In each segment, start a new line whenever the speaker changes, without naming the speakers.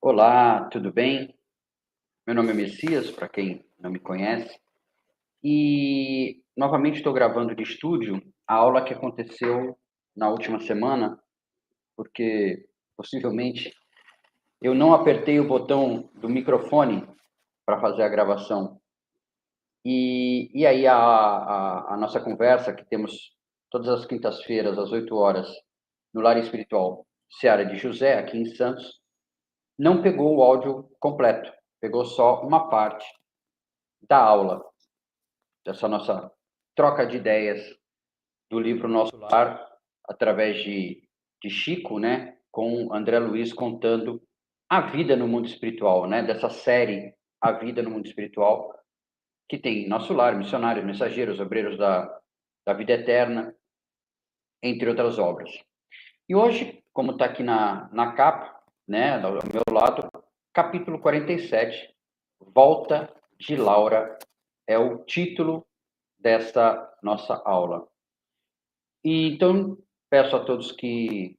Olá, tudo bem? Meu nome é Messias, para quem não me conhece, e novamente estou gravando de estúdio a aula que aconteceu na última semana, porque possivelmente eu não apertei o botão do microfone para fazer a gravação. E aí a nossa conversa, que temos todas as quintas-feiras, às 8 horas, no Lar Espiritual Seara de José, aqui em Santos, não pegou o áudio completo, pegou só uma parte da aula, dessa nossa troca de ideias do livro Nosso Lar, através de Chico, né, com André Luiz contando a vida no mundo espiritual, né, dessa série A Vida no Mundo Espiritual, que tem Nosso Lar, Missionários, Mensageiros, Obreiros da Vida Eterna, entre outras obras. E hoje, como está aqui na capa, né, ao meu lado, capítulo 47, Volta de Laura, é o título desta nossa aula. E então, peço a todos que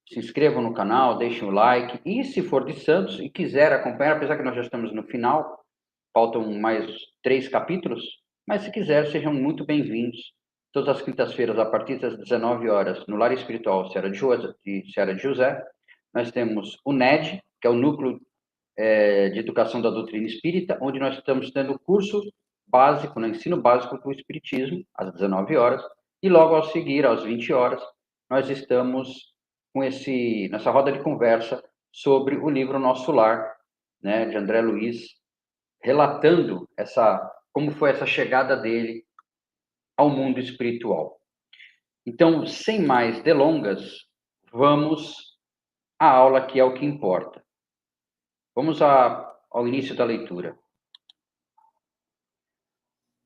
se inscrevam no canal, deixem o like, e se for de Santos e quiser acompanhar, apesar que nós já estamos no final, faltam mais 3 capítulos, mas se quiser, sejam muito bem-vindos. Todas as quintas-feiras, a partir das 19 horas, no Lar Espiritual Seara de José, nós temos o NED, que é o Núcleo de Educação da Doutrina Espírita, onde nós estamos tendo o curso básico, no ensino básico do Espiritismo, às 19 horas, e logo ao seguir, às 20 horas, nós estamos com nessa roda de conversa sobre o livro Nosso Lar, né, de André Luiz, relatando como foi essa chegada dele ao mundo espiritual. Então, sem mais delongas, vamos à aula que é o que importa. Vamos ao início da leitura.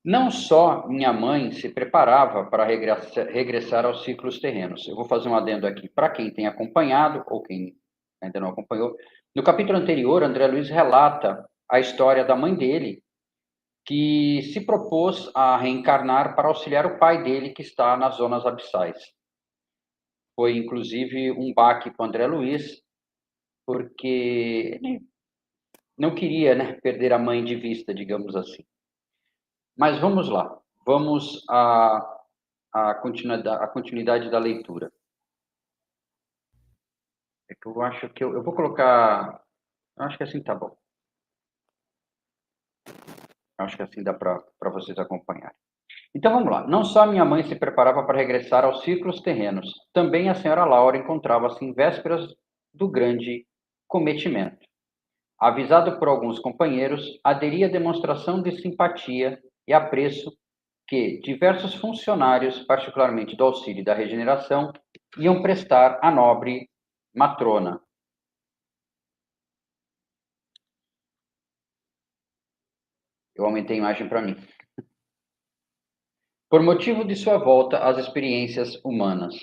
Não só minha mãe se preparava para regressar aos ciclos terrenos. Eu vou fazer um adendo aqui para quem tem acompanhado, ou quem ainda não acompanhou. No capítulo anterior, André Luiz relata a história da mãe dele, que se propôs a reencarnar para auxiliar o pai dele, que está nas zonas abissais. Foi, inclusive, um baque para o André Luiz, porque ele não queria, né, perder a mãe de vista, digamos assim. Mas vamos lá. Vamos a continuidade da leitura. É que eu acho que eu vou colocar. Eu acho que assim tá bom. Eu acho que assim dá para vocês acompanharem. Então vamos lá. Não só minha mãe se preparava para regressar aos ciclos terrenos, também a senhora Laura encontrava-se em vésperas do grande cometimento. Avisado por alguns companheiros, aderi à demonstração de simpatia e apreço que diversos funcionários, particularmente do auxílio e da regeneração, iam prestar à nobre matrona. Eu aumentei a imagem para mim. Por motivo de sua volta às experiências humanas,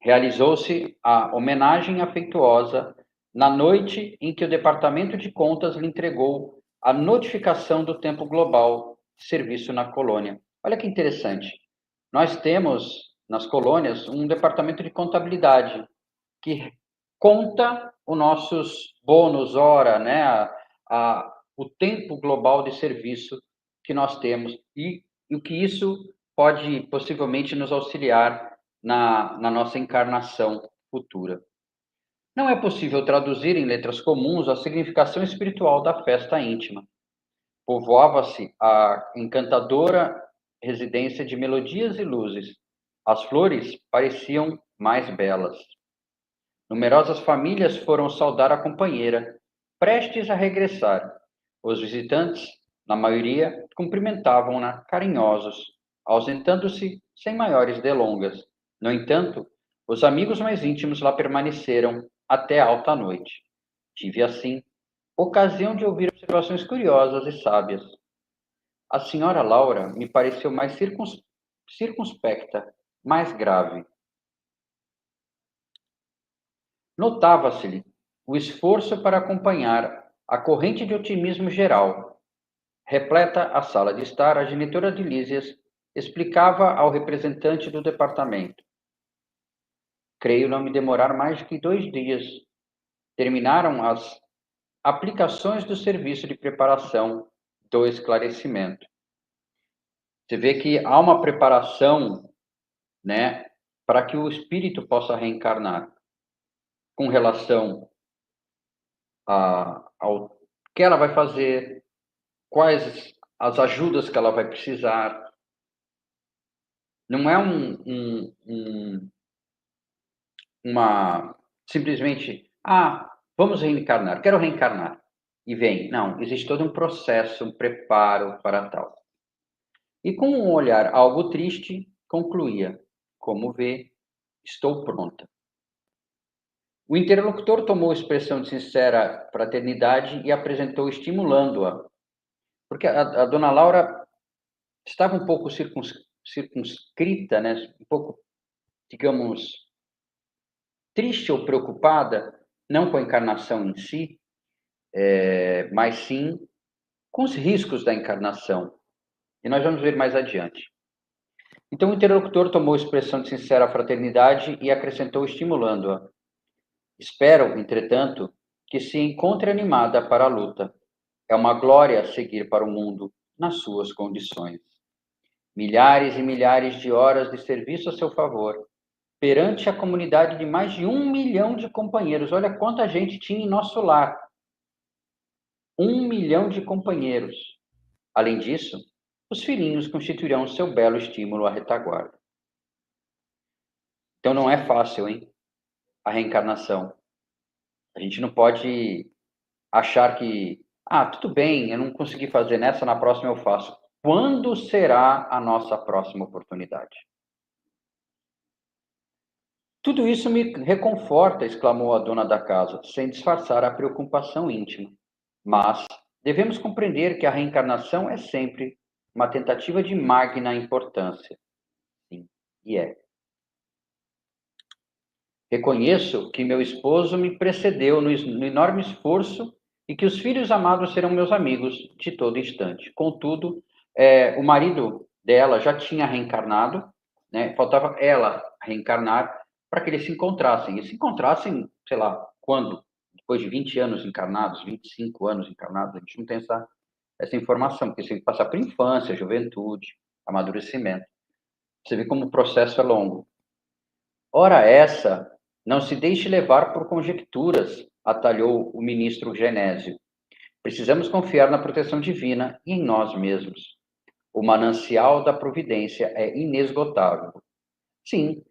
realizou-se a homenagem afetuosa na noite em que o Departamento de Contas lhe entregou a notificação do tempo global de serviço na colônia. Olha que interessante. Nós temos nas colônias um departamento de contabilidade que conta os nossos bônus hora, né? O tempo global de serviço que nós temos e o que isso pode possivelmente nos auxiliar na nossa encarnação futura. Não é possível traduzir em letras comuns a significação espiritual da festa íntima. Povoava-se a encantadora residência de melodias e luzes. As flores pareciam mais belas. Numerosas famílias foram saudar a companheira, prestes a regressar. Os visitantes, na maioria, cumprimentavam-na carinhosos, ausentando-se sem maiores delongas. No entanto, os amigos mais íntimos lá permaneceram até alta noite. Tive, assim, ocasião de ouvir observações curiosas e sábias. A senhora Laura me pareceu mais circunspecta, mais grave. Notava-se-lhe o esforço para acompanhar a corrente de otimismo geral. Repleta a sala de estar, a genitora de Lísias explicava ao representante do departamento. Creio não me demorar mais que 2 dias. Terminaram as aplicações do serviço de preparação do esclarecimento. Você vê que há uma preparação, né, para que o espírito possa reencarnar com relação ao que ela vai fazer, quais as ajudas que ela vai precisar. Não é uma simplesmente, vamos reencarnar, quero reencarnar. E vem. Não, existe todo um processo, um preparo para tal. E com um olhar algo triste, concluía: como vê, estou pronta. O interlocutor tomou expressão de sincera fraternidade e apresentou, estimulando-a. Porque a dona Laura estava um pouco circunscrita, né? Um pouco, digamos, triste ou preocupada, não com a encarnação em si, mas sim com os riscos da encarnação. E nós vamos ver mais adiante. Então o interlocutor tomou expressão de sincera fraternidade e acrescentou, estimulando-a: espero, entretanto, que se encontre animada para a luta. É uma glória seguir para o mundo nas suas condições. Milhares e milhares de horas de serviço a seu favor, perante a comunidade de mais de 1 milhão de companheiros. Olha quanta gente tinha em nosso lar. 1 milhão de companheiros. Além disso, os filhinhos constituirão seu belo estímulo à retaguarda. Então não é fácil, hein? A reencarnação. A gente não pode achar que, tudo bem, eu não consegui fazer nessa, na próxima eu faço. Quando será a nossa próxima oportunidade? Tudo isso me reconforta, exclamou a dona da casa, sem disfarçar a preocupação íntima. Mas devemos compreender que a reencarnação é sempre uma tentativa de magna importância. Sim, e é. Reconheço que meu esposo me precedeu no enorme esforço e que os filhos amados serão meus amigos de todo instante. Contudo, o marido dela já tinha reencarnado, né? Faltava ela reencarnar para que eles se encontrassem. E se encontrassem, sei lá, quando? Depois de 20 anos encarnados, 25 anos encarnados, a gente não tem essa informação, porque você tem que passar por infância, juventude, amadurecimento. Você vê como o processo é longo. Ora essa, não se deixe levar por conjecturas, atalhou o ministro Genésio. Precisamos confiar na proteção divina e em nós mesmos. O manancial da providência é inesgotável. Sim,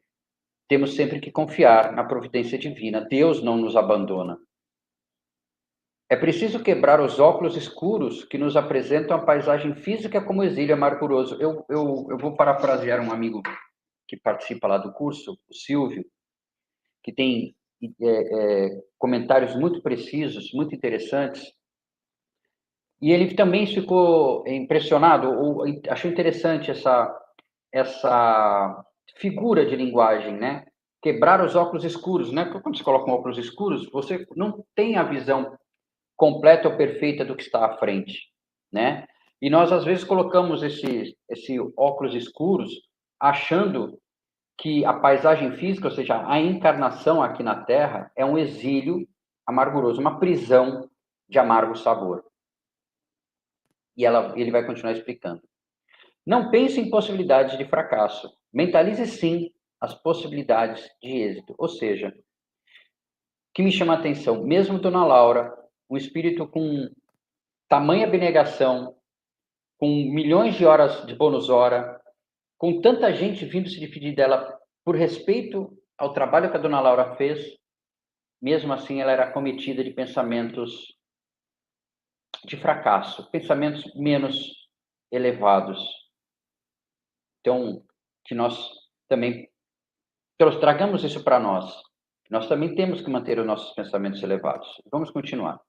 temos sempre que confiar na providência divina. Deus não nos abandona. É preciso quebrar os óculos escuros que nos apresentam a paisagem física como exílio amarguroso. Eu vou parafrasear um amigo que participa lá do curso, o Silvio, que tem comentários muito precisos, muito interessantes. E ele também ficou impressionado, ou achou interessante essa figura de linguagem, né? Quebrar os óculos escuros, né? Porque quando você coloca um óculos escuros, você não tem a visão completa ou perfeita do que está à frente, né? E nós, às vezes, colocamos esse óculos escuros achando que a paisagem física, ou seja, a encarnação aqui na Terra, é um exílio amarguroso, uma prisão de amargo sabor. E ele vai continuar explicando. Não pense em possibilidades de fracasso. Mentalize, sim, as possibilidades de êxito. Ou seja, que me chama a atenção, mesmo Dona Laura, um espírito com tamanha abnegação, com milhões de horas de bônus hora, com tanta gente vindo se despedir dela por respeito ao trabalho que a Dona Laura fez, mesmo assim ela era acometida de pensamentos de fracasso, pensamentos menos elevados. Então, que nós também tragamos isso para nós. Nós também temos que manter os nossos pensamentos elevados. Vamos continuar.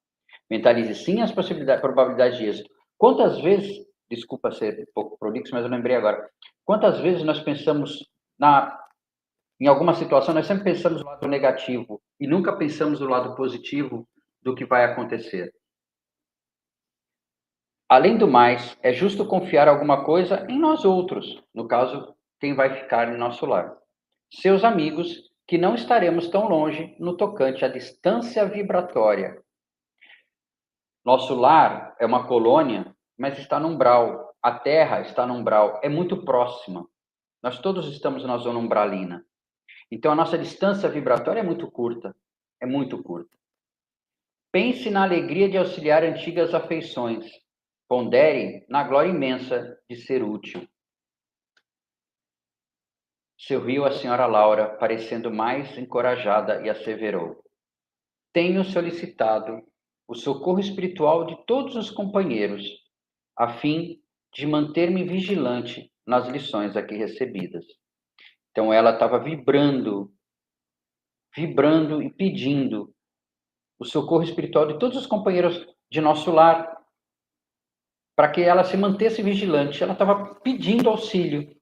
Mentalize sim as probabilidades de êxito. Quantas vezes, desculpa ser um pouco prolixo, mas eu lembrei agora. Quantas vezes nós pensamos em alguma situação, nós sempre pensamos no lado negativo e nunca pensamos no lado positivo do que vai acontecer. Além do mais, é justo confiar alguma coisa em nós outros, no caso, quem vai ficar em nosso lar. Seus amigos, que não estaremos tão longe no tocante à distância vibratória. Nosso lar é uma colônia, mas está no umbral. A Terra está no umbral, é muito próxima. Nós todos estamos na zona umbralina. Então, a nossa distância vibratória é muito curta. É muito curta. Pense na alegria de auxiliar antigas afeições. Pondere na glória imensa de ser útil. Sorriu a senhora Laura, parecendo mais encorajada, e asseverou: tenho solicitado o socorro espiritual de todos os companheiros, a fim de manter-me vigilante nas lições aqui recebidas. Então ela estava vibrando e pedindo o socorro espiritual de todos os companheiros de nosso lar, para que ela se mantesse vigilante. Ela estava pedindo auxílio,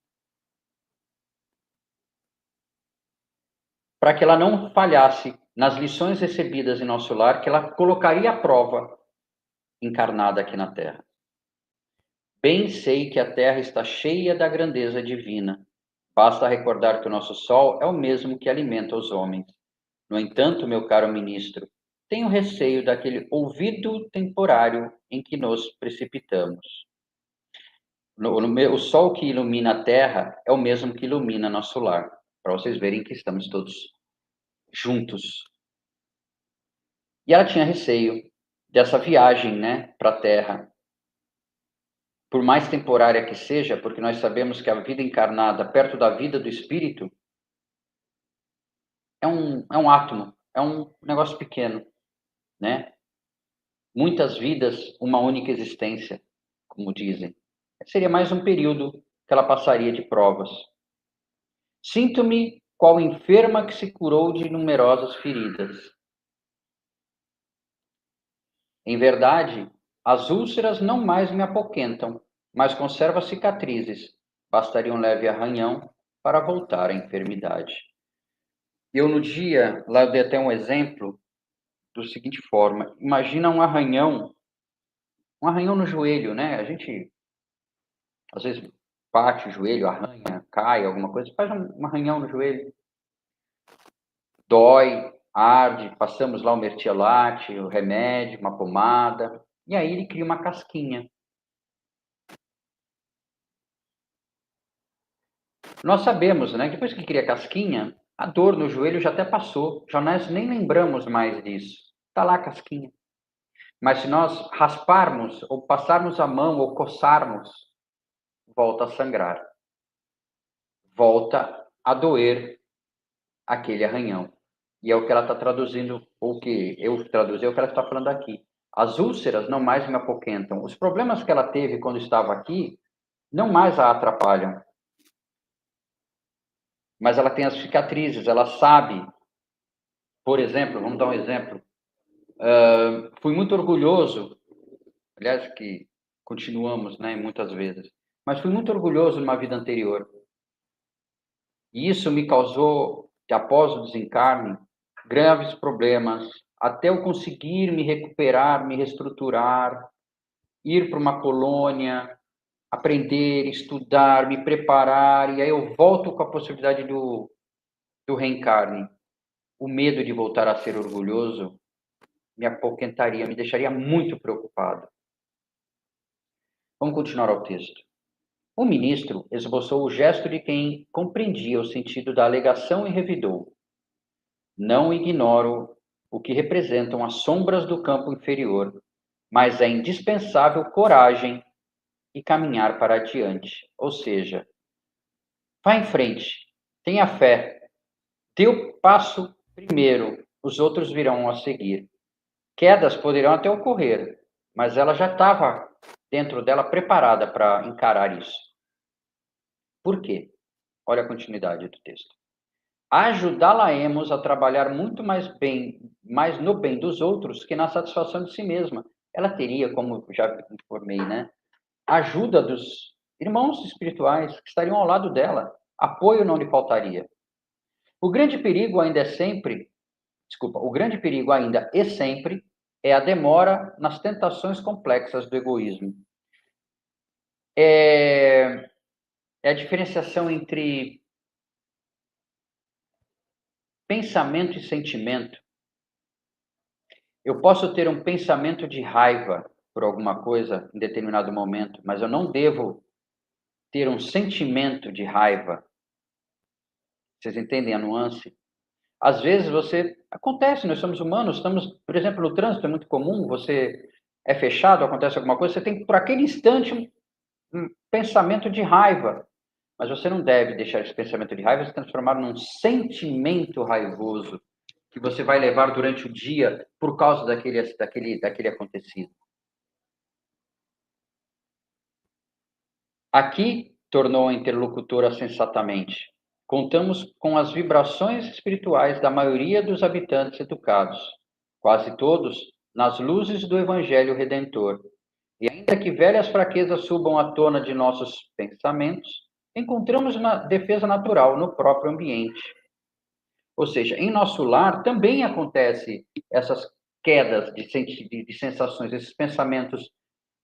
para que ela não falhasse nas lições recebidas em nosso lar, que ela colocaria à prova encarnada aqui na Terra. Bem sei que a Terra está cheia da grandeza divina. Basta recordar que o nosso Sol é o mesmo que alimenta os homens. No entanto, meu caro ministro, tenho receio daquele ouvido temporário em que nos precipitamos. O Sol que ilumina a Terra é o mesmo que ilumina nosso lar, para vocês verem que estamos todos juntos. E ela tinha receio dessa viagem, né, para a Terra. Por mais temporária que seja, porque nós sabemos que a vida encarnada, perto da vida do espírito, é um átomo, é um negócio pequeno, né? Muitas vidas, uma única existência, como dizem. Seria mais um período que ela passaria de provas. Sinto-me qual enferma que se curou de numerosas feridas. Em verdade, as úlceras não mais me apoquentam, mas conservo as cicatrizes. Bastaria um leve arranhão para voltar à enfermidade. Eu no dia, lá eu dei até um exemplo da seguinte forma: imagina um arranhão no joelho, né? A gente às vezes bate o joelho, arranha, cai, alguma coisa, faz um arranhão no joelho. Dói, arde, passamos lá o mertiolate, o remédio, uma pomada, e aí ele cria uma casquinha. Nós sabemos, né, que depois que cria a casquinha, a dor no joelho já até passou, já nós nem lembramos mais disso. Está lá a casquinha. Mas se nós rasparmos, ou passarmos a mão, ou coçarmos, volta a sangrar. Volta a doer aquele arranhão. E é o que ela está traduzindo, ou que eu traduzi, é o que ela está falando aqui. As úlceras não mais me apoquentam. Os problemas que ela teve quando estava aqui não mais a atrapalham. Mas ela tem as cicatrizes, ela sabe. Por exemplo, vamos dar um exemplo. Fui muito orgulhoso, aliás, que continuamos, né, muitas vezes, mas fui muito orgulhoso numa vida anterior. E isso me causou, após o desencarne, graves problemas, até eu conseguir me recuperar, me reestruturar, ir para uma colônia, aprender, estudar, me preparar, e aí eu volto com a possibilidade do reencarne. O medo de voltar a ser orgulhoso me apoquentaria, me deixaria muito preocupado. Vamos continuar ao texto. O ministro esboçou o gesto de quem compreendia o sentido da alegação e revidou: não ignoro o que representam as sombras do campo inferior, mas é indispensável coragem e caminhar para adiante. Ou seja, vá em frente, tenha fé, dê o passo primeiro, os outros virão a seguir. Quedas poderão até ocorrer, mas ela já estava dentro dela preparada para encarar isso. Por quê? Olha a continuidade do texto. Ajudá-la-emos a trabalhar muito mais no bem dos outros que na satisfação de si mesma. Ela teria, como já informei, né, ajuda dos irmãos espirituais que estariam ao lado dela. Apoio não lhe faltaria. O grande perigo ainda o grande perigo ainda e sempre é a demora nas tentações complexas do egoísmo. É a diferenciação entre pensamento e sentimento. Eu posso ter um pensamento de raiva por alguma coisa em determinado momento, mas eu não devo ter um sentimento de raiva. Vocês entendem a nuance? Às vezes acontece, nós somos humanos, estamos, por exemplo, no trânsito é muito comum, você é fechado, acontece alguma coisa, você tem por aquele instante um pensamento de raiva, mas você não deve deixar esse pensamento de raiva se transformar num sentimento raivoso que você vai levar durante o dia por causa daquele acontecido. Aqui, tornou a interlocutora sensatamente, contamos com as vibrações espirituais da maioria dos habitantes educados, quase todos nas luzes do Evangelho Redentor. E ainda que velhas fraquezas subam à tona de nossos pensamentos, encontramos uma defesa natural no próprio ambiente. Ou seja, em nosso lar também acontece essas quedas de sensações, esses pensamentos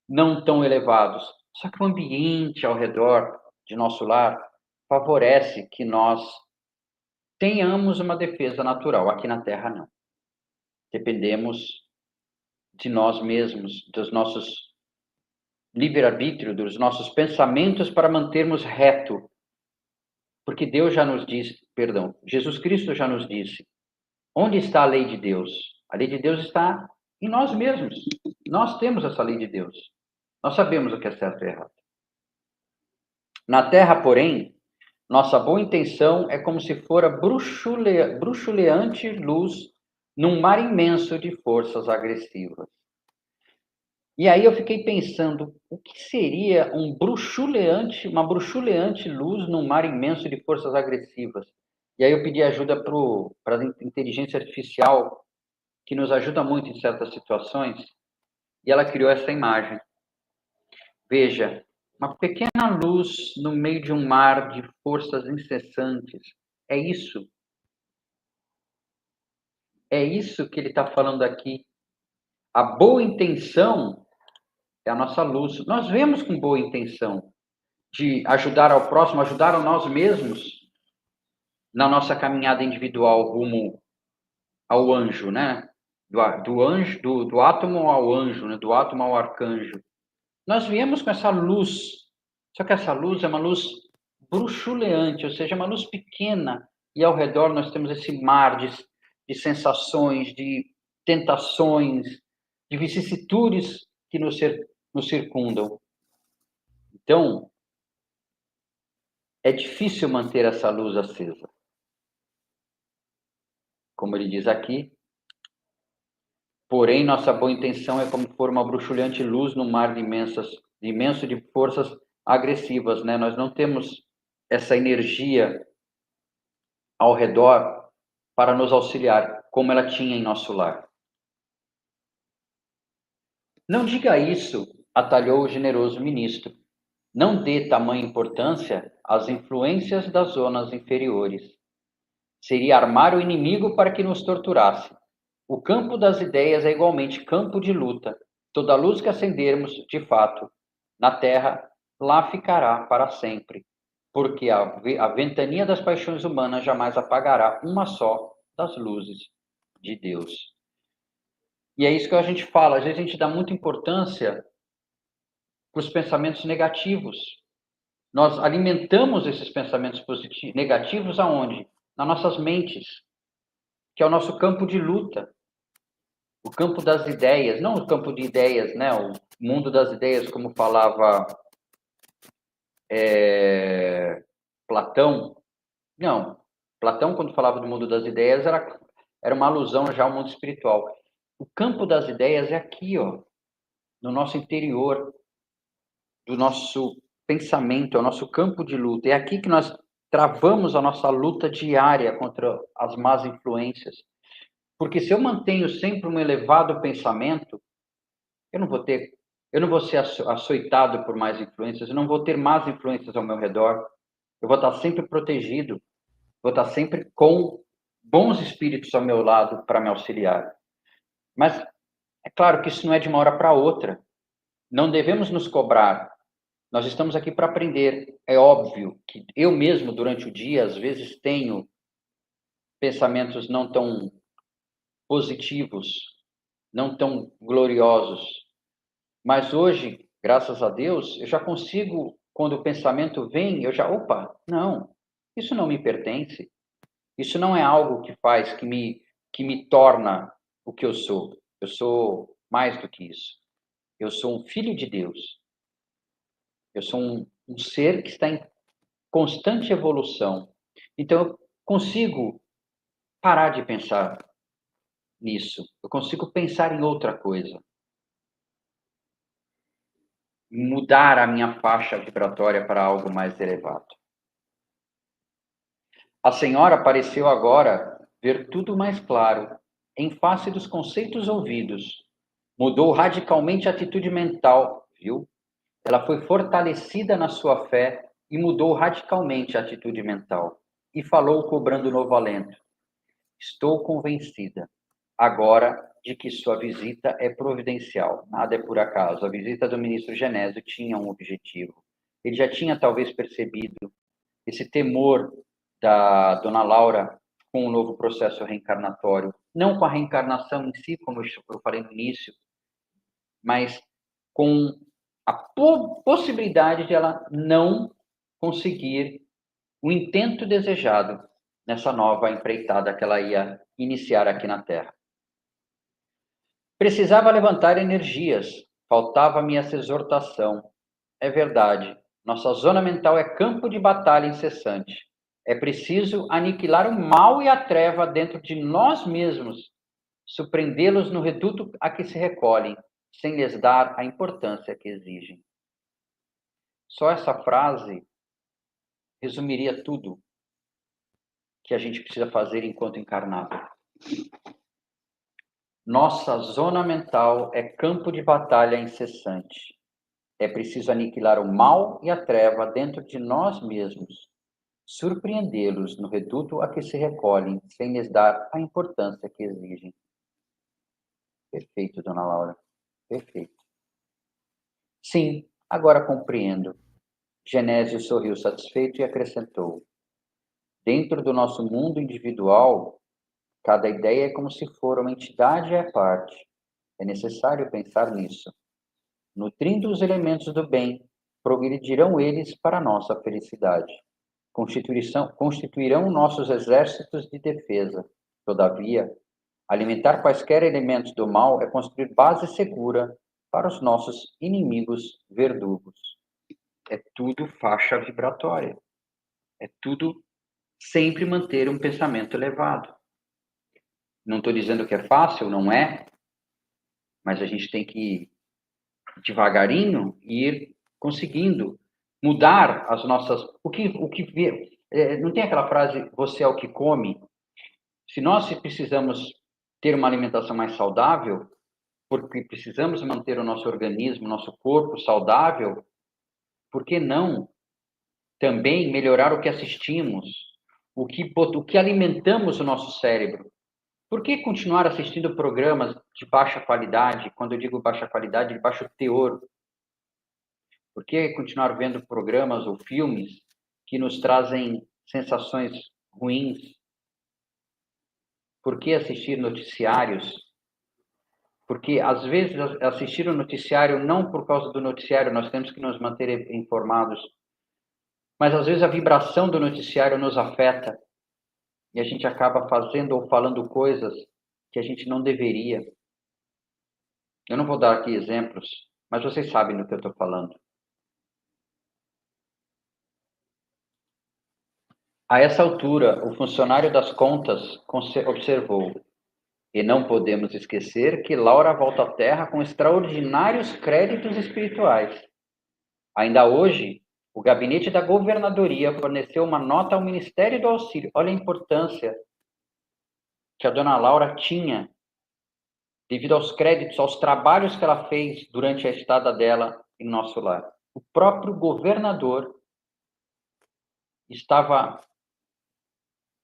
não tão elevados. Só que o ambiente ao redor de nosso lar favorece que nós tenhamos uma defesa natural. Aqui na Terra, não. Dependemos de nós mesmos, dos nossos livre-arbítrio, dos nossos pensamentos para mantermos reto. Porque Deus já nos disse, perdão, Jesus Cristo já nos disse, onde está a lei de Deus? A lei de Deus está em nós mesmos. Nós temos essa lei de Deus. Nós sabemos o que é certo e errado. Na Terra, porém, nossa boa intenção é como se fora bruxuleante luz num mar imenso de forças agressivas. E aí eu fiquei pensando, o que seria uma bruxuleante luz num mar imenso de forças agressivas? E aí eu pedi ajuda para a inteligência artificial, que nos ajuda muito em certas situações, e ela criou essa imagem. Veja, uma pequena luz no meio de um mar de forças incessantes. É isso. É isso que ele está falando aqui. A boa intenção é a nossa luz. Nós vemos com boa intenção de ajudar ao próximo, ajudar a nós mesmos na nossa caminhada individual rumo ao anjo, né? Do átomo ao anjo, né? Do átomo ao arcanjo. Nós viemos com essa luz, só que essa luz é uma luz bruxuleante, ou seja, uma luz pequena, e ao redor nós temos esse mar de sensações, de tentações, de vicissitudes que nos circundam. Então, é difícil manter essa luz acesa. Como ele diz aqui, porém, nossa boa intenção é como for uma bruxuleante luz no mar imenso de forças agressivas, né? Nós não temos essa energia ao redor para nos auxiliar, como ela tinha em nosso lar. Não diga isso, atalhou o generoso ministro. Não dê tamanha importância às influências das zonas inferiores. Seria armar o inimigo para que nos torturasse. O campo das ideias é igualmente campo de luta. Toda luz que acendermos, de fato, na terra, lá ficará para sempre, porque a ventania das paixões humanas jamais apagará uma só das luzes de Deus. E é isso que a gente fala, às vezes a gente dá muita importância para os pensamentos negativos. Nós alimentamos esses pensamentos negativos aonde? Nas nossas mentes, que é o nosso campo de luta. O campo das ideias, não o campo de ideias, né? O mundo das ideias, como falava Platão. Não, Platão, quando falava do mundo das ideias, era uma alusão já ao mundo espiritual. O campo das ideias é aqui, ó, no nosso interior, do nosso pensamento, é o nosso campo de luta. É aqui que nós travamos a nossa luta diária contra as más influências. Porque se eu mantenho sempre um elevado pensamento, eu não vou ser açoitado por mais influências, eu não vou ter más influências ao meu redor. Eu vou estar sempre protegido, vou estar sempre com bons espíritos ao meu lado para me auxiliar. Mas é claro que isso não é de uma hora para outra. Não devemos nos cobrar. Nós estamos aqui para aprender. É óbvio que eu mesmo, durante o dia, às vezes tenho pensamentos não tão positivos, não tão gloriosos. Mas hoje, graças a Deus, eu já consigo, quando o pensamento vem, opa, não, isso não me pertence. Isso não é algo que faz, que me torna o que eu sou. Eu sou mais do que isso. Eu sou um filho de Deus. Eu sou um ser que está em constante evolução. Então, eu consigo parar de pensar nisso. Eu consigo pensar em outra coisa. Mudar a minha faixa vibratória para algo mais elevado. A senhora pareceu agora ver tudo mais claro, em face dos conceitos ouvidos. Mudou radicalmente a atitude mental, viu? Ela foi fortalecida na sua fé e mudou radicalmente a atitude mental. E falou cobrando novo alento. Estou convencida agora de que sua visita é providencial. Nada é por acaso. A visita do ministro Genésio tinha um objetivo. Ele já tinha talvez percebido esse temor da dona Laura com o novo processo reencarnatório. Não com a reencarnação em si, como eu falei no início, mas com a possibilidade de ela não conseguir o intento desejado nessa nova empreitada que ela ia iniciar aqui na Terra. Precisava levantar energias, faltava-me essa exortação. É verdade, nossa zona mental é campo de batalha incessante. É preciso aniquilar o mal e a treva dentro de nós mesmos, surpreendê-los no reduto a que se recolhem, sem lhes dar a importância que exigem. Só essa frase resumiria tudo que a gente precisa fazer enquanto encarnado. Nossa zona mental é campo de batalha incessante. É preciso aniquilar o mal e a treva dentro de nós mesmos, surpreendê-los no reduto a que se recolhem, sem lhes dar a importância que exigem. Perfeito, dona Laura. Perfeito. Sim, agora compreendo. Genésio sorriu satisfeito e acrescentou: dentro do nosso mundo individual, cada ideia é como se for uma entidade à parte. É necessário pensar nisso. Nutrindo os elementos do bem, progredirão eles para a nossa felicidade. Constituirão nossos exércitos de defesa. Todavia, alimentar quaisquer elementos do mal é construir base segura para os nossos inimigos verdugos. É tudo faixa vibratória. É tudo sempre manter um pensamento elevado. Não estou dizendo que é fácil, não é, mas a gente tem que devagarinho ir conseguindo mudar as nossas. Não tem aquela frase, você é o que come? Se nós precisamos ter uma alimentação mais saudável, porque precisamos manter o nosso organismo, nosso corpo saudável, por que não também melhorar o que assistimos, o que alimentamos o nosso cérebro? Por que continuar assistindo programas de baixa qualidade? Quando eu digo baixa qualidade, de baixo teor. Por que continuar vendo programas ou filmes que nos trazem sensações ruins? Por que assistir noticiários? Porque, às vezes, assistir o noticiário, não por causa do noticiário, nós temos que nos manter informados, mas, às vezes, a vibração do noticiário nos afeta e a gente acaba fazendo ou falando coisas que a gente não deveria. Eu não vou dar aqui exemplos, mas vocês sabem do que eu estou falando. A essa altura, o funcionário das contas observou: e não podemos esquecer que Laura volta à Terra com extraordinários créditos espirituais. Ainda hoje, o gabinete da governadoria forneceu uma nota ao Ministério do Auxílio. Olha a importância que a dona Laura tinha devido aos créditos, aos trabalhos que ela fez durante a estada dela em nosso lar. O próprio governador estava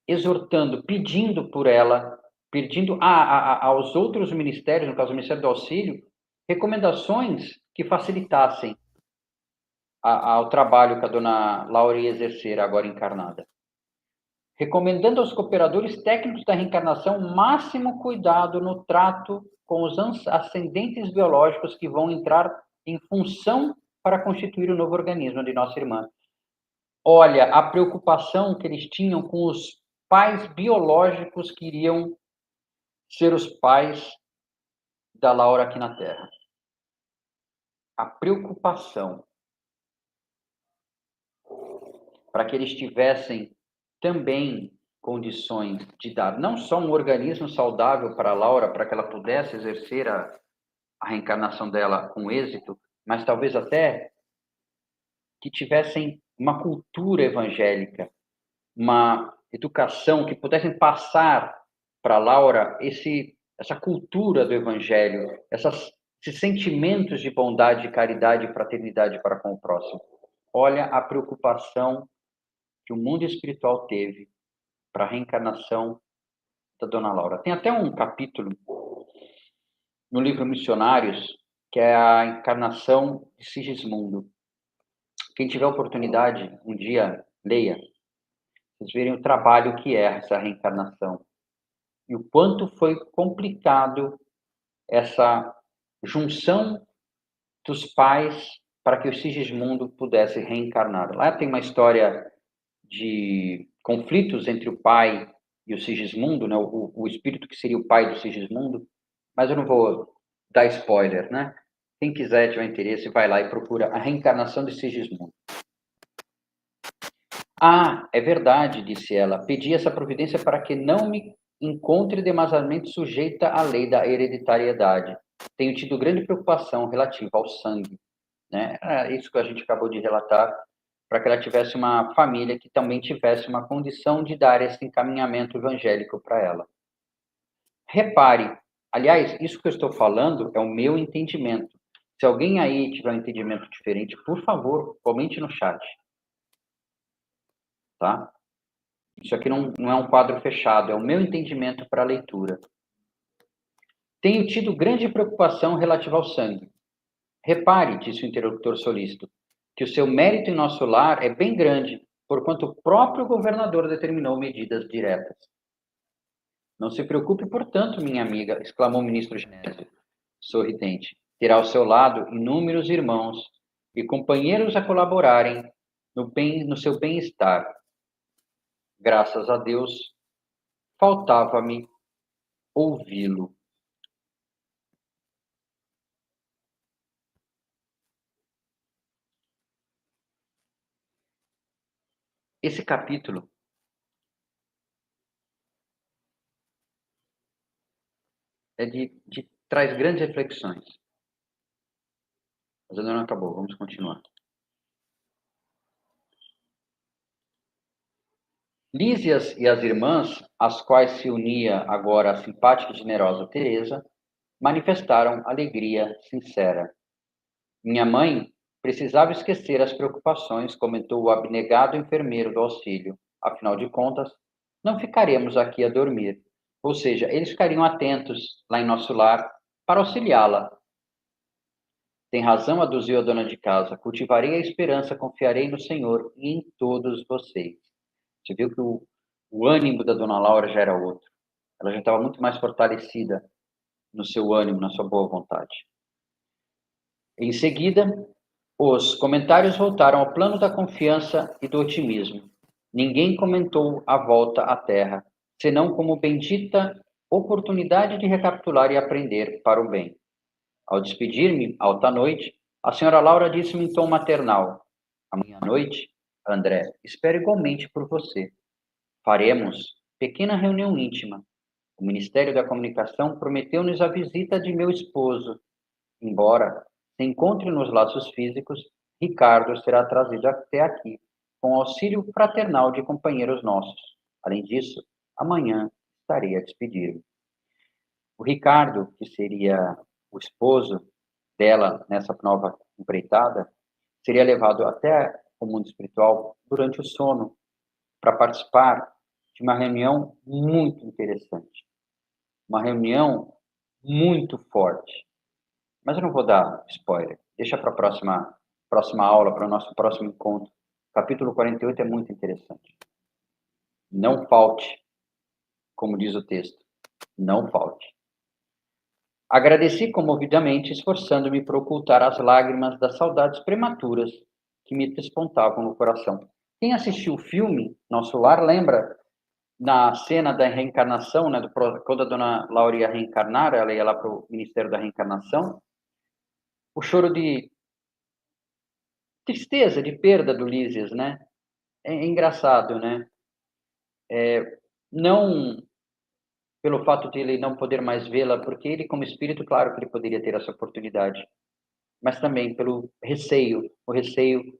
exortando, pedindo por ela, pedindo aos outros ministérios, no caso o Ministério do Auxílio, recomendações que facilitassem ao trabalho que a dona Laura ia exercer agora encarnada. recomendando aos cooperadores técnicos da reencarnação máximo cuidado no trato com os ascendentes biológicos que vão entrar em função para constituir o novo organismo de nossa irmã. Olha, a preocupação que eles tinham com os pais biológicos que iriam ser os pais da Laura aqui na Terra. A preocupação para que eles tivessem também condições de dar não só um organismo saudável para a Laura, para que ela pudesse exercer a reencarnação dela com êxito, mas talvez até que tivessem uma cultura evangélica, uma educação, que pudessem passar para a Laura essa cultura do evangelho, esses sentimentos de bondade, caridade e fraternidade para com o próximo. Olha a preocupação que o mundo espiritual teve para a reencarnação da Dona Laura. Tem até um capítulo no livro Missionários, que é a encarnação de Sigismundo. Quem tiver oportunidade, um dia, leia. Vocês verem o trabalho que é essa reencarnação. E o quanto foi complicado essa junção dos pais para que o Sigismundo pudesse reencarnar. Lá tem uma história de conflitos entre o pai e o Sigismundo, né? O espírito que seria o pai do Sigismundo, mas eu não vou dar spoiler, né? Quem quiser, tiver interesse, vai lá e procura a reencarnação de Sigismundo. Ah, é verdade, disse ela. Pedi essa providência para que não me encontre demasiadamente sujeita à lei da hereditariedade. Tenho tido grande preocupação relativa ao sangue, né? É isso que a gente acabou de relatar, para que ela tivesse uma família que também tivesse uma condição de dar esse encaminhamento evangélico para ela. Repare, aliás, isso que eu estou falando é o meu entendimento. Se alguém aí tiver um entendimento diferente, por favor, comente no chat. Tá? Isso aqui não é um quadro fechado, é o meu entendimento para a leitura. Tenho tido grande preocupação relativa ao sangue. Repare, disse o interlocutor solícito, que o seu mérito em nosso lar é bem grande, porquanto o próprio governador determinou medidas diretas. Não se preocupe, portanto, minha amiga, exclamou o ministro Genésio, sorridente. Terá ao seu lado inúmeros irmãos e companheiros a colaborarem no seu bem-estar. Graças a Deus, faltava-me ouvi-lo. Esse capítulo traz grandes reflexões. Mas ainda não acabou, vamos continuar. Lísias e as irmãs, às quais se unia agora a simpática e generosa Teresa, manifestaram alegria sincera. Minha mãe precisava esquecer as preocupações, comentou o abnegado enfermeiro do auxílio. Afinal de contas, não ficaremos aqui a dormir. Ou seja, eles ficariam atentos lá em nosso lar para auxiliá-la. Tem razão, aduziu a dona de casa. Cultivarei a esperança, confiarei no Senhor e em todos vocês. Você viu que o ânimo da dona Laura já era outro. Ela já estava muito mais fortalecida no seu ânimo, na sua boa vontade. Em seguida, os comentários voltaram ao plano da confiança e do otimismo. Ninguém comentou a volta à Terra, senão como bendita oportunidade de recapitular e aprender para o bem. Ao despedir-me, alta noite, a senhora Laura disse-me em tom maternal: amanhã à noite, André, espero igualmente por você. Faremos pequena reunião íntima. O Ministério da Comunicação prometeu-nos a visita de meu esposo. Embora se encontre nos laços físicos, Ricardo será trazido até aqui, com auxílio fraternal de companheiros nossos. Além disso, amanhã estarei a despedir-me. O Ricardo, que seria o esposo dela nessa nova empreitada, seria levado até o mundo espiritual durante o sono, para participar de uma reunião muito interessante. Uma reunião muito forte. Mas eu não vou dar spoiler. Deixa para a próxima aula, para o nosso próximo encontro. Capítulo 48 é muito interessante. Não falte, como diz o texto. Não falte. Agradeci comovidamente, esforçando-me por ocultar as lágrimas das saudades prematuras que me despontavam no coração. Quem assistiu o filme Nosso Lar lembra na cena da reencarnação, né, quando a dona Laura ia reencarnar, ela ia lá para o Ministério da Reencarnação, o choro de tristeza, de perda do Lísias, né? É engraçado, né? Não pelo fato de ele não poder mais vê-la, porque ele, como espírito, claro que ele poderia ter essa oportunidade, mas também pelo receio, o receio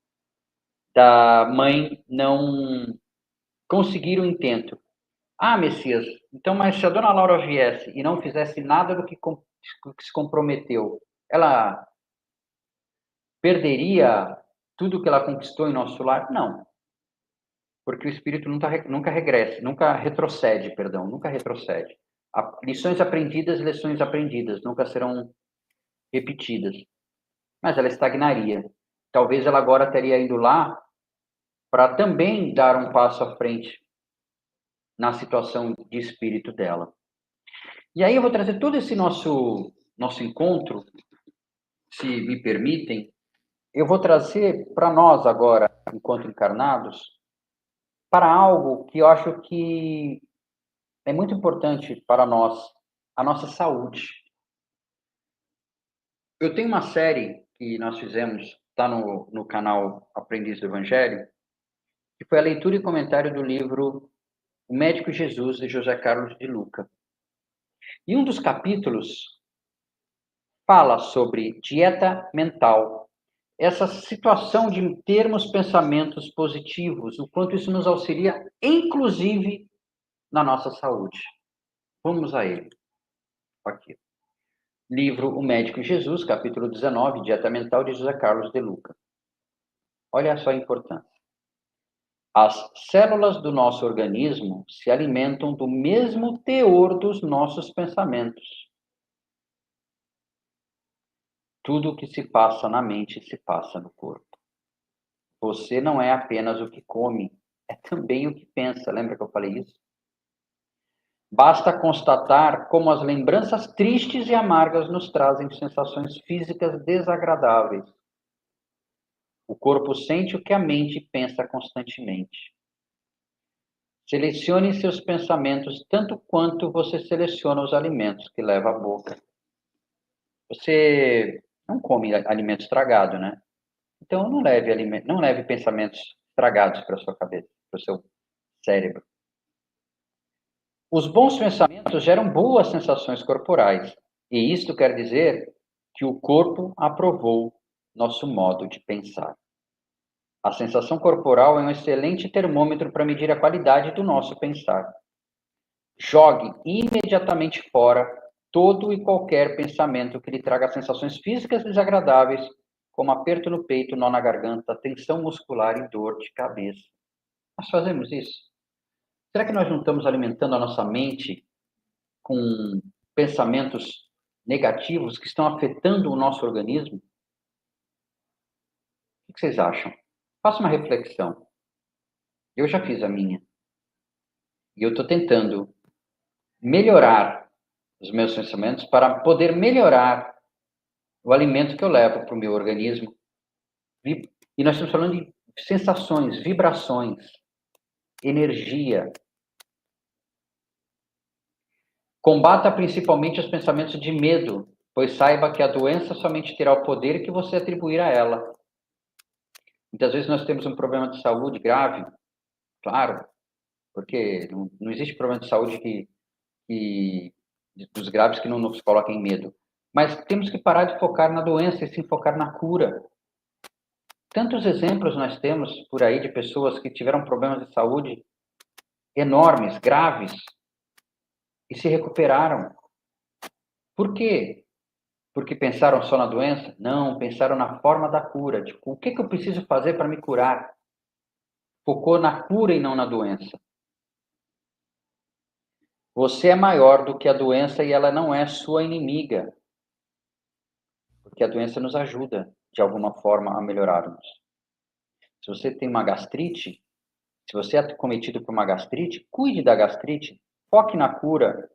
da mãe não conseguir o intento. Ah, Messias, então, mas se a dona Laura viesse e não fizesse nada do que se comprometeu, ela perderia tudo que ela conquistou em nosso lar? Não, porque o espírito nunca regressa, nunca retrocede, perdão, nunca retrocede. Lições aprendidas, nunca serão repetidas. Mas ela estagnaria. Talvez ela agora teria ido lá para também dar um passo à frente na situação de espírito dela. E aí eu vou trazer todo esse nosso encontro, se me permitem, eu vou trazer para nós agora, enquanto encarnados, para algo que eu acho que é muito importante para nós, a nossa saúde. Eu tenho uma série que nós fizemos, está no canal Aprendiz do Evangelho, que foi a leitura e comentário do livro O Médico Jesus, de José Carlos de Luca. E um dos capítulos fala sobre dieta mental, essa situação de termos pensamentos positivos, o quanto isso nos auxilia, inclusive, na nossa saúde. Vamos a ele. Aqui. Livro O Médico Jesus, capítulo 19, Dieta Mental, de José Carlos de Luca. Olha só a importância. As células do nosso organismo se alimentam do mesmo teor dos nossos pensamentos. Tudo o que se passa na mente se passa no corpo. Você não é apenas o que come, é também o que pensa. Lembra que eu falei isso? Basta constatar como as lembranças tristes e amargas nos trazem sensações físicas desagradáveis. O corpo sente o que a mente pensa constantemente. Selecione seus pensamentos tanto quanto você seleciona os alimentos que leva à boca. Você não come alimento estragado, né? Então não leve pensamentos estragados para a sua cabeça, para o seu cérebro. Os bons pensamentos geram boas sensações corporais, e isto quer dizer que o corpo aprovou nosso modo de pensar. A sensação corporal é um excelente termômetro para medir a qualidade do nosso pensar. Jogue imediatamente fora todo e qualquer pensamento que lhe traga sensações físicas desagradáveis, como aperto no peito, nó na garganta, tensão muscular e dor de cabeça. Nós fazemos isso? Será que nós não estamos alimentando a nossa mente com pensamentos negativos que estão afetando o nosso organismo? O que vocês acham? Faça uma reflexão. Eu já fiz a minha. E eu estou tentando melhorar os meus pensamentos para poder melhorar o alimento que eu levo para o meu organismo. E nós estamos falando de sensações, vibrações, energia. Combata principalmente os pensamentos de medo, pois saiba que a doença somente terá o poder que você atribuir a ela. Muitas vezes nós temos um problema de saúde grave, claro, porque não existe problema de saúde dos graves que não nos coloquem medo. Mas temos que parar de focar na doença e se focar na cura. Tantos exemplos nós temos por aí de pessoas que tiveram problemas de saúde enormes, graves, e se recuperaram. Por quê? Porque pensaram só na doença? Não, pensaram na forma da cura. Tipo, o que eu preciso fazer para me curar? Focou na cura e não na doença. Você é maior do que a doença e ela não é sua inimiga. Porque a doença nos ajuda, de alguma forma, a melhorarmos. Se você tem uma gastrite, Se você é cometido por uma gastrite, cuide da gastrite, foque na cura.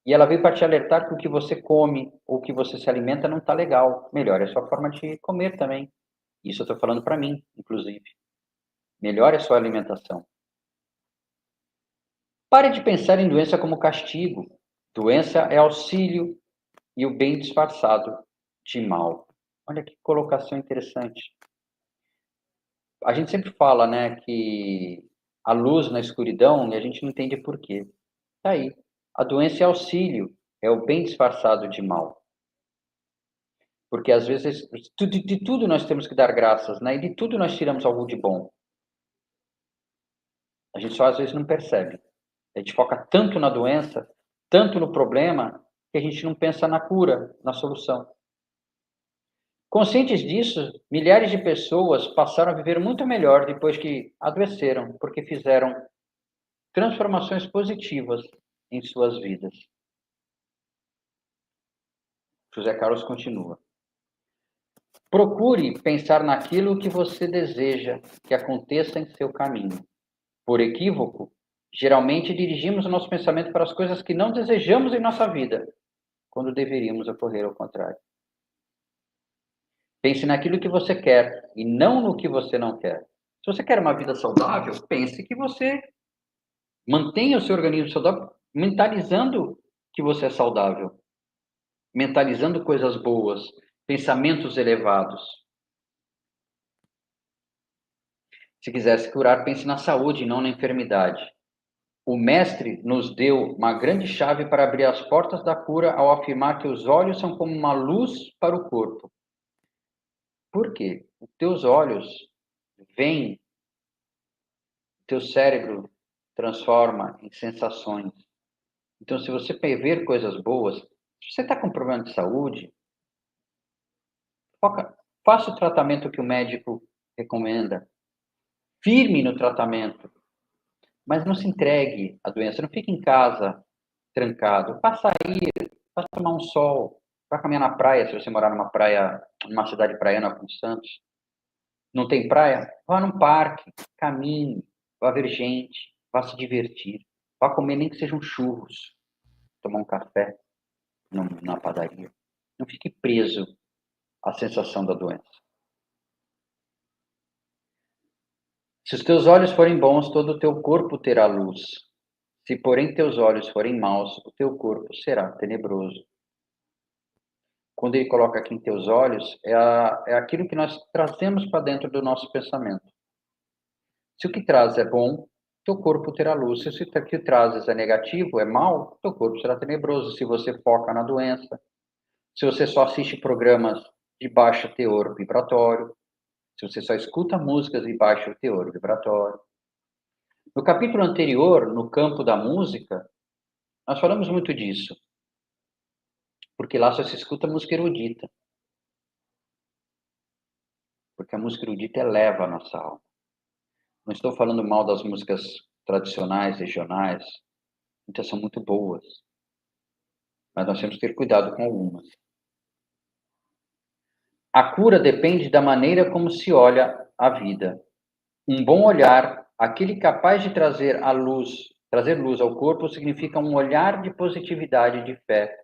E ela veio para te alertar que o que você come ou que você se alimenta não está legal. Melhore a sua forma de comer também. Isso eu estou falando para mim, inclusive. Melhore a sua alimentação. Pare de pensar em doença como castigo. Doença é auxílio e o bem disfarçado de mal. Olha que colocação interessante. A gente sempre fala, né, que a luz na escuridão e a gente não entende por quê. Tá aí. A doença é auxílio, é o bem disfarçado de mal. Porque às vezes de tudo nós temos que dar graças, né? E de tudo nós tiramos algo de bom. A gente só às vezes não percebe. A gente foca tanto na doença, tanto no problema, que a gente não pensa na cura, na solução. Conscientes disso, milhares de pessoas passaram a viver muito melhor depois que adoeceram, porque fizeram transformações positivas em suas vidas. José Carlos continua. Procure pensar naquilo que você deseja que aconteça em seu caminho. Por equívoco, geralmente dirigimos o nosso pensamento para as coisas que não desejamos em nossa vida, quando deveríamos ocorrer ao contrário. Pense naquilo que você quer e não no que você não quer. Se você quer uma vida saudável, pense que você mantenha o seu organismo saudável, mentalizando que você é saudável, mentalizando coisas boas, pensamentos elevados. Se quiser se curar, pense na saúde e não na enfermidade. O Mestre nos deu uma grande chave para abrir as portas da cura ao afirmar que os olhos são como uma luz para o corpo. Por quê? Os teus olhos veem, teu cérebro transforma em sensações. Então, se você ver coisas boas, se você está com problema de saúde, foca, faça o tratamento que o médico recomenda. Firme no tratamento, mas não se entregue à doença. Não fique em casa trancado. Vá sair, vá tomar um sol, vá caminhar na praia, se você morar numa praia, numa cidade praiana como Santos. Não tem praia? Vá num parque, caminhe, vá ver gente, vá se divertir. Vá comer nem que sejam churros, tomar um café na padaria. Não fique preso à sensação da doença. Se os teus olhos forem bons, todo o teu corpo terá luz. Se, porém, teus olhos forem maus, o teu corpo será tenebroso. Quando ele coloca aqui em teus olhos, é aquilo que nós trazemos para dentro do nosso pensamento. Se o que traz é bom, teu corpo terá luz. Se o que trazes é negativo, é mal, teu corpo será tenebroso. Se você foca na doença, se você só assiste programas de baixo teor vibratório, se você só escuta músicas de baixo teor vibratório. No capítulo anterior, no campo da música, nós falamos muito disso, porque lá só se escuta música erudita. Porque a música erudita eleva a nossa alma. Não estou falando mal das músicas tradicionais, regionais, muitas são muito boas, mas nós temos que ter cuidado com algumas. A cura depende da maneira como se olha a vida. Um bom olhar, aquele capaz de trazer luz ao corpo, significa um olhar de positividade, de fé,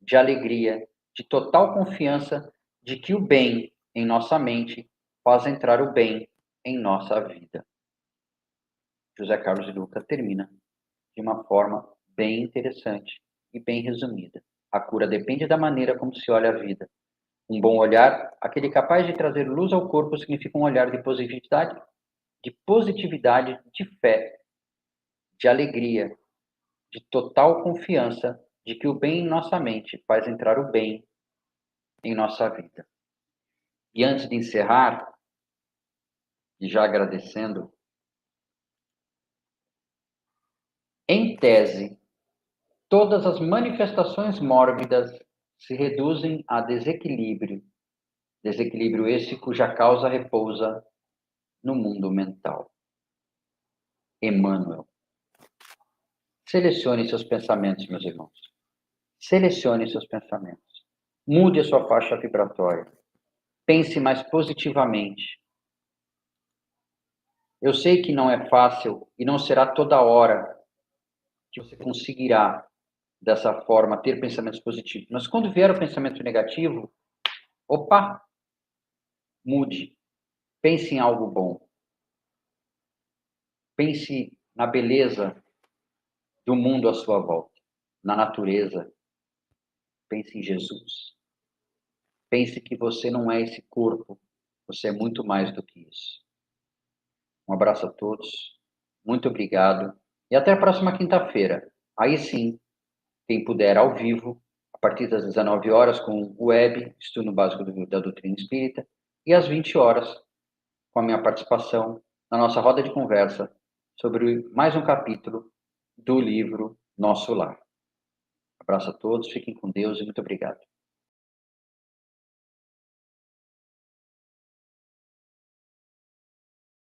de alegria, de total confiança de que o bem em nossa mente faz entrar o bem em nossa vida. José Carlos de Luca termina de uma forma bem interessante e bem resumida. A cura depende da maneira como se olha a vida. Um bom olhar, aquele capaz de trazer luz ao corpo, significa um olhar de positividade, de fé, de alegria, de total confiança de que o bem em nossa mente faz entrar o bem em nossa vida. E antes de encerrar, e já agradecendo, em tese, todas as manifestações mórbidas se reduzem a desequilíbrio. Desequilíbrio esse cuja causa repousa no mundo mental. Emmanuel. Selecione seus pensamentos, meus irmãos. Selecione seus pensamentos. Mude a sua faixa vibratória. Pense mais positivamente. Eu sei que não é fácil e não será toda hora que você conseguirá, dessa forma, ter pensamentos positivos. Mas quando vier o pensamento negativo, opa, mude. Pense em algo bom. Pense na beleza do mundo à sua volta, na natureza. Pense em Jesus. Pense que você não é esse corpo, você é muito mais do que isso. Um abraço a todos, muito obrigado e até a próxima quinta-feira. Aí sim, quem puder ao vivo, a partir das 19 horas, com o web, estudo básico da doutrina espírita, e às 20 horas, com a minha participação na nossa roda de conversa sobre mais um capítulo do livro Nosso Lar. Abraço a todos, fiquem com Deus e muito obrigado.